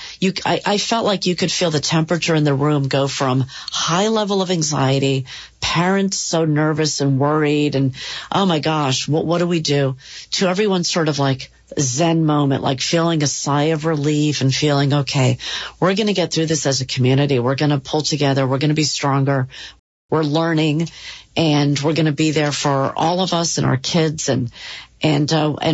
I felt like you could feel the temperature in the room go from high level of anxiety, parents so nervous and worried, and oh my gosh, what do we do? To everyone sort of like Zen moment, like feeling a sigh of relief and feeling, okay, we're going to get through this as a community. We're going to pull together. We're going to be stronger. We're learning, and we're going to be there for all of us and our kids. And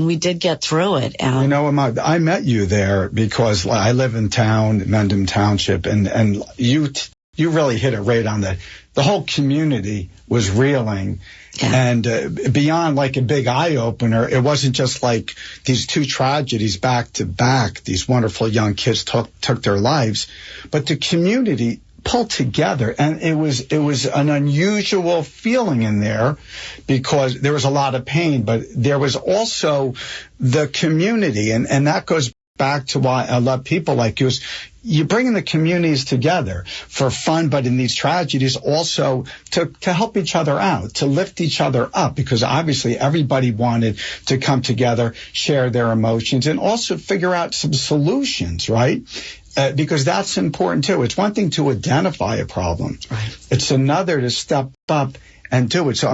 we did get through it. I met you there because I live in town, Mendham Township, and you really hit it right on the whole community was reeling. Yeah. And beyond like a big eye opener, it wasn't just like these two tragedies back to back. These wonderful young kids took their lives, but the community pulled together, and it was an unusual feeling in there, because there was a lot of pain, but there was also the community, and that goes back to why I love people like you. You're bringing the communities together for fun, but in these tragedies also to help each other out, to lift each other up, because obviously everybody wanted to come together, share their emotions, and also figure out some solutions, right? Because that's important too. It's one thing to identify a problem. Right. It's another to step up and do it. So,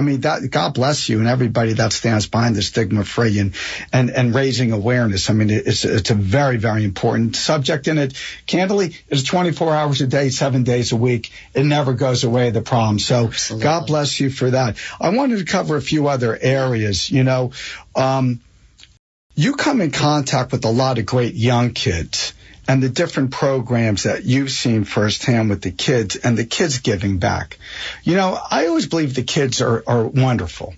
God bless you and everybody that stands behind the stigma-free and raising awareness. It's a very, very important subject, and it, candidly, is 24 hours a day, 7 days a week. It never goes away, the problem. So absolutely. God bless you for that. I wanted to cover a few other areas. You come in contact with a lot of great young kids, and the different programs that you've seen firsthand with the kids and the kids giving back. I always believe the kids are wonderful.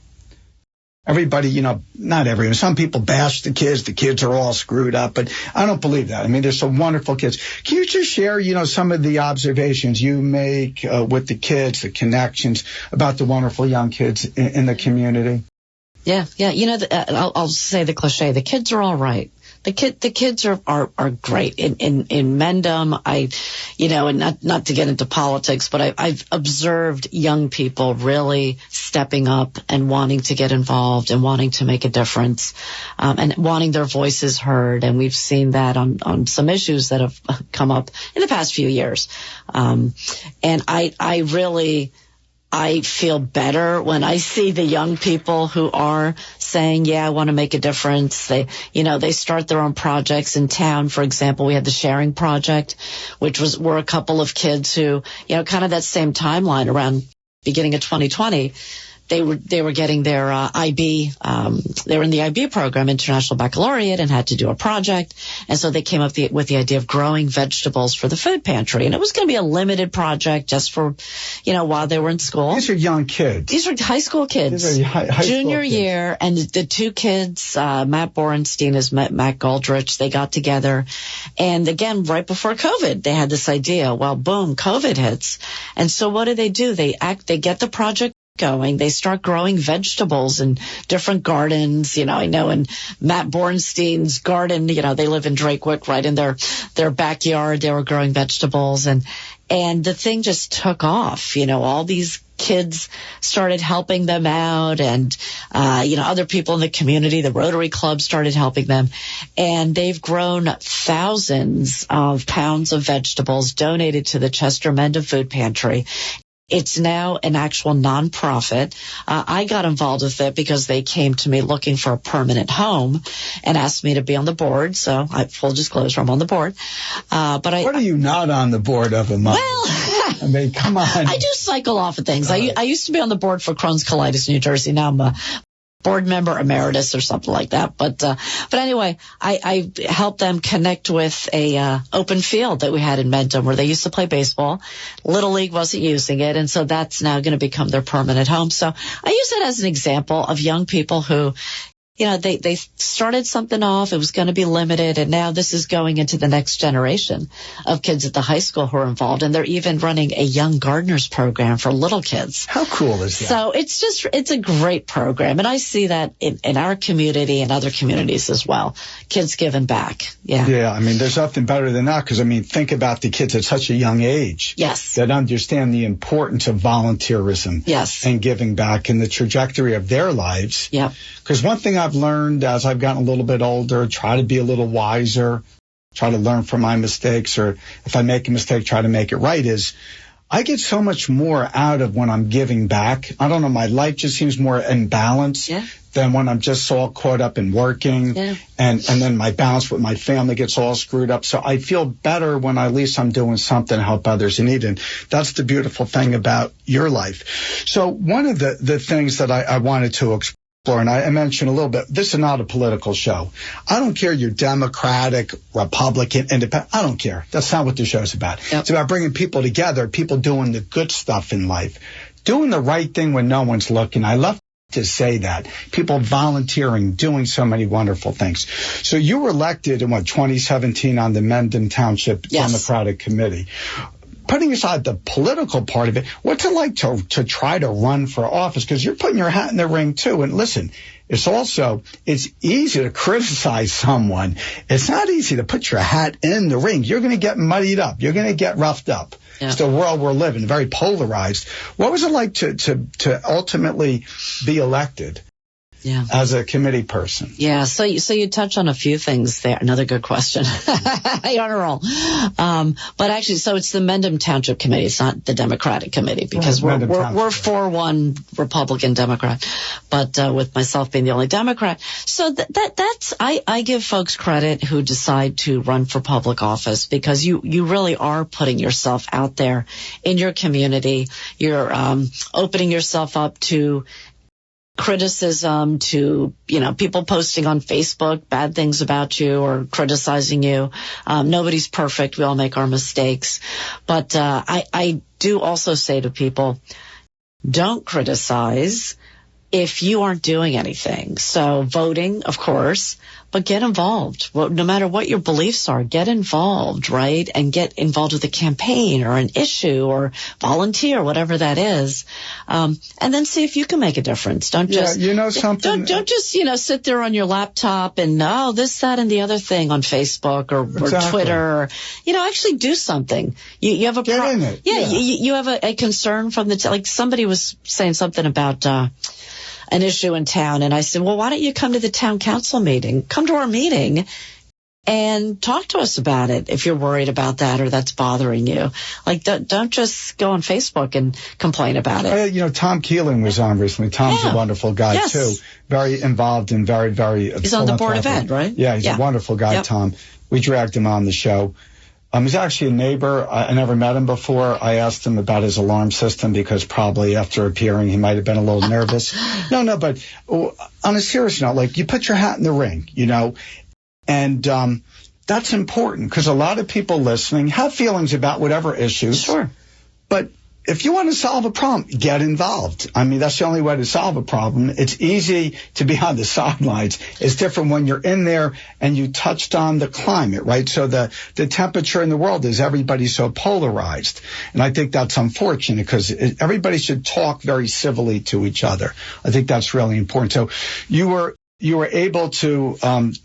everybody, not everyone, some people bash the kids are all screwed up, but I don't believe that. I mean, there's some wonderful kids. Can you just share, some of the observations you make with the kids, the connections about the wonderful young kids in the community? Yeah. I'll say the cliche, the kids are all right. The kids are great. In Mendham, and not to get into politics, but I've observed young people really stepping up and wanting to get involved and wanting to make a difference, and wanting their voices heard. And we've seen that on some issues that have come up in the past few years. And I feel better when I see the young people who are saying, yeah, I want to make a difference. They start their own projects in town. For example, we had the Sharing Project, which were a couple of kids who, kind of that same timeline around beginning of 2020. They were getting their IB, they were in the IB program, International Baccalaureate, and had to do a project. And so they came up with the idea of growing vegetables for the food pantry. And it was going to be a limited project just for, while they were in school. These are young kids. These are high school kids. These are high Junior school kids. year. And the two kids, Matt Borenstein is Matt Goldrich, they got together. And again, right before COVID, they had this idea. Well, boom, COVID hits. And so what do? They get the project going. They start growing vegetables in different gardens. I know in Matt Borenstein's garden, they live in Drakewick, right in their backyard. They were growing vegetables, and the thing just took off. All these kids started helping them out, and other people in the community, the Rotary Club, started helping them, and they've grown thousands of pounds of vegetables donated to the Chester Mendham Food Pantry. It's now an actual nonprofit. I got involved with it because they came to me looking for a permanent home and asked me to be on the board. So, full disclosure, I'm on the board. What are you not on the board of, Amalia? Well, I mean, come on. I do cycle off of things. I used to be on the board for Crohn's Colitis, New Jersey. Now I'm a board member emeritus or something like that. But anyway, I helped them connect with a open field that we had in Mendham where they used to play baseball. Little League wasn't using it, and so that's now going to become their permanent home. So I use it as an example of young people who, they started something off. It was going to be limited, and now this is going into the next generation of kids at the high school who are involved, and they're even running a young gardeners program for little kids. How cool is that? So it's a great program, and I see that in our community and other communities as well. Kids giving back. Yeah. Yeah, I mean, there's nothing better than that, because, think about the kids at such a young age. Yes. That understand the importance of volunteerism. Yes. And giving back and the trajectory of their lives. Yep. Because one thing I've learned as I've gotten a little bit older, try to be a little wiser, try to learn from my mistakes, or if I make a mistake, try to make it right, is I get so much more out of when I'm giving back. I don't know, my life just seems more in balance than when I'm just all caught up in working, and then my balance with my family gets all screwed up. So I feel better when at least I'm doing something to help others in need. And that's the beautiful thing about your life. So one of the things that I wanted to explore, and I mentioned a little bit, this is not a political show. I don't care you're Democratic, Republican, Independent. I don't care. That's not what the show's about. Yep. It's about bringing people together, people doing the good stuff in life, doing the right thing when no one's looking. I love to say that. People volunteering, doing so many wonderful things. So you were elected in 2017 on the Mendham Township Democratic Committee. Putting aside the political part of it, what's it like to try to run for office? Because you're putting your hat in the ring, too. And listen, it's easy to criticize someone. It's not easy to put your hat in the ring. You're going to get muddied up. You're going to get roughed up. Yeah. It's the world we're living, very polarized. What was it like to ultimately be elected? Yeah. As a committee person. Yeah. So you touch on a few things there. Another good question. You're on a roll. But actually, so it's the Mendham Township Committee. It's not the Democratic Committee, because we're 4-1 Republican Democrat, but with myself being the only Democrat. So that's I give folks credit who decide to run for public office, because you really are putting yourself out there in your community. You're opening yourself up to criticism, to, people posting on Facebook bad things about you or criticizing you. Nobody's perfect. We all make our mistakes. But I do also say to people, don't criticize if you aren't doing anything. So voting, of course, but get involved. Well, no matter what your beliefs are, get involved, right? And get involved with a campaign or an issue or volunteer, whatever that is. And then see if you can make a difference. Don't just, something. Don't just, sit there on your laptop and, this, that, and the other thing on Facebook or Twitter. Or, actually do something. You have a Get in it. Yeah. You have a concern from like somebody was saying something about, an issue in town. And I said, well, why don't you come to the town council meeting? Come to our meeting and talk to us about it if you're worried about that or that's bothering you. Like, don't just go on Facebook and complain about it. Tom Keeling was on recently. Tom's a wonderful guy, too. Very involved and very, very... He's on the board of ed, right? Yeah, he's a wonderful guy, Tom. We dragged him on the show. He's actually a neighbor. I never met him before. I asked him about his alarm system because probably after appearing, he might have been a little nervous. No, but on a serious note, like, you put your hat in the ring, and that's important because a lot of people listening have feelings about whatever issues. Sure. But if you want to solve a problem, get involved. I mean, that's the only way to solve a problem. It's easy to be on the sidelines. It's different when you're in there and you touched on the climate, right? So the temperature in the world is everybody's so polarized. And I think that's unfortunate because everybody should talk very civilly to each other. I think that's really important. So you were able to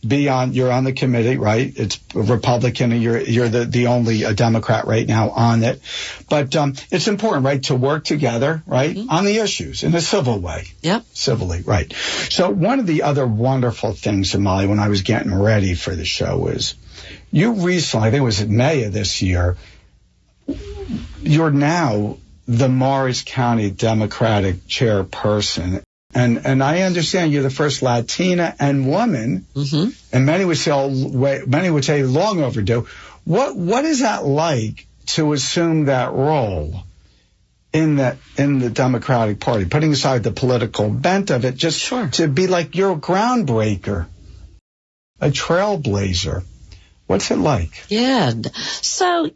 you're on the committee, right? It's a Republican, and you're the only Democrat right now on it. But it's important, right, to work together, right, on the issues in a civil way. Yep. Civilly, right. So one of the other wonderful things, Amalia, when I was getting ready for the show is you recently, I think it was in May of this year, you're now the Morris County Democratic chairperson. And I understand you're the first Latina and woman, and many would say long overdue. What is that like to assume that role in the Democratic Party, putting aside the political bent of it, just to be like you're a groundbreaker, a trailblazer? What's it like? Yeah. So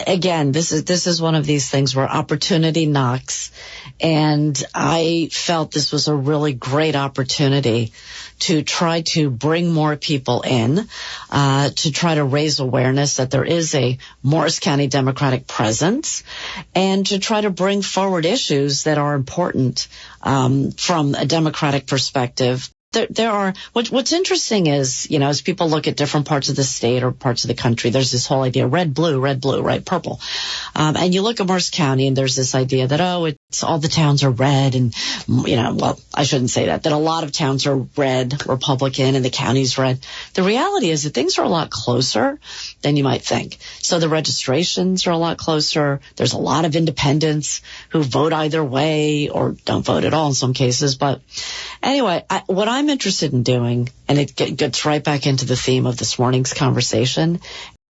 again, this is one of these things where opportunity knocks, and I felt this was a really great opportunity to try to bring more people in, to try to raise awareness that there is a Morris County Democratic presence, and to try to bring forward issues that are important from a Democratic perspective. There are, what's interesting is, as people look at different parts of the state or parts of the country, there's this whole idea, red, blue, right, purple. And you look at Morris County and there's this idea that, it's all the towns are red and, well, I shouldn't say that a lot of towns are red, Republican, and the county's red. The reality is that things are a lot closer than you might think. So the registrations are a lot closer. There's a lot of independents who vote either way or don't vote at all in some cases. But anyway, what I'm interested in doing, and it gets right back into the theme of this morning's conversation,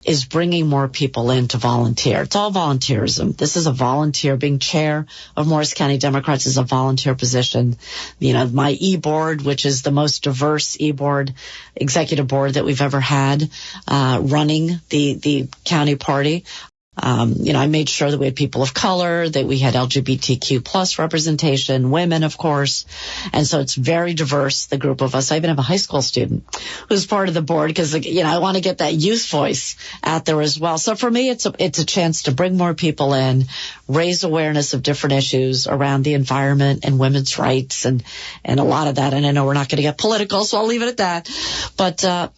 is bringing more people in to volunteer. It's all volunteerism. This is a volunteer. Being chair of Morris County Democrats is a volunteer position. My e-board, which is the most diverse e-board, executive board that we've ever had, running the county party. I made sure that we had people of color, that we had LGBTQ plus representation, women, of course. And so it's very diverse, the group of us. I even have a high school student who's part of the board because, I want to get that youth voice out there as well. So for me, it's a chance to bring more people in, raise awareness of different issues around the environment and women's rights and a lot of that. And I know we're not going to get political, so I'll leave it at that. But,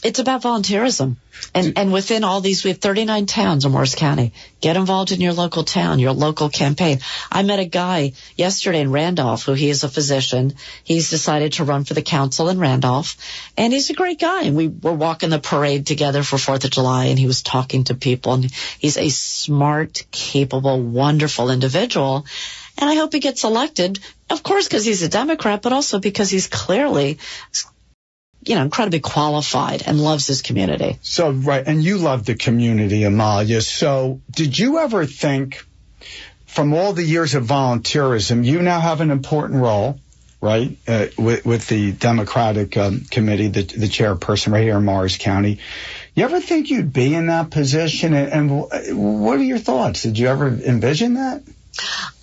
it's about volunteerism. And within all these, we have 39 towns in Morris County. Get involved in your local town, your local campaign. I met a guy yesterday in Randolph who he is a physician. He's decided to run for the council in Randolph. And he's a great guy. And we were walking the parade together for 4th of July, and he was talking to people. And he's a smart, capable, wonderful individual. And I hope he gets elected, of course, because he's a Democrat, but also because he's clearly incredibly qualified and loves his community. So, right. And you love the community, Amalia. So did you ever think from all the years of volunteerism, you now have an important role, right? With the Democratic committee, the chairperson right here in Morris County. You ever think you'd be in that position? And what are your thoughts? Did you ever envision that?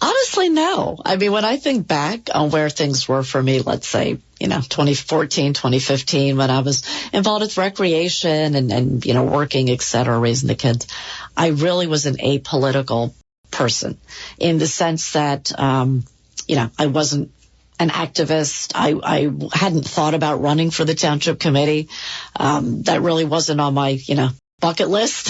Honestly, no. I mean, when I think back on where things were for me, let's say, 2014, 2015, when I was involved with recreation and working, et cetera, raising the kids, I really was an apolitical person in the sense that, I wasn't an activist. I hadn't thought about running for the township committee. That really wasn't on my, bucket list.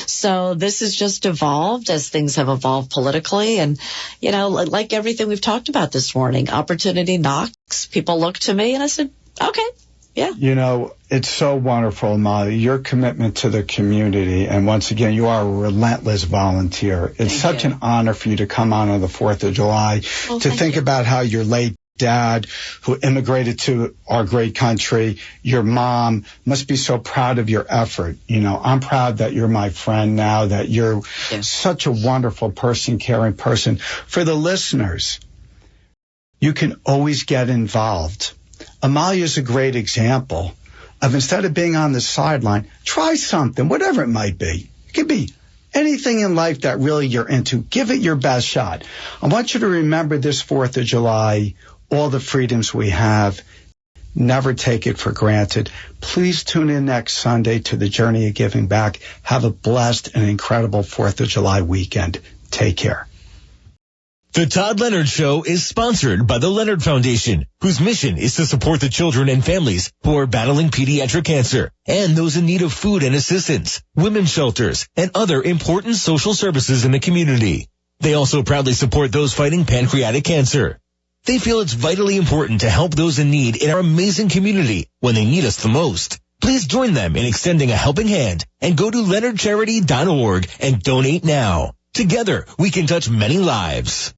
So this has just evolved as things have evolved politically. And, like everything we've talked about this morning, opportunity knocks. People look to me and I said, okay, yeah. It's so wonderful, Amalia, your commitment to the community. And once again, you are a relentless volunteer. It's such an honor for you to come on the 4th of July to think about how your late dad, who immigrated to our great country, your mom must be so proud of your effort. I'm proud that you're my friend now, that you're such a wonderful person, caring person. For the listeners, you can always get involved. Amalia's a great example of, instead of being on the sideline, try something, whatever it might be. It could be anything in life that really you're into. Give it your best shot. I want you to remember this 4th of July, all the freedoms we have. Never take it for granted. Please tune in next Sunday to the Journey of Giving Back. Have a blessed and incredible 4th of July weekend. Take care. The Todd Leonard Show is sponsored by the Leonard Foundation, whose mission is to support the children and families who are battling pediatric cancer and those in need of food and assistance, women's shelters, and other important social services in the community. They also proudly support those fighting pancreatic cancer. They feel it's vitally important to help those in need in our amazing community when they need us the most. Please join them in extending a helping hand and go to leonardcharity.org and donate now. Together, we can touch many lives.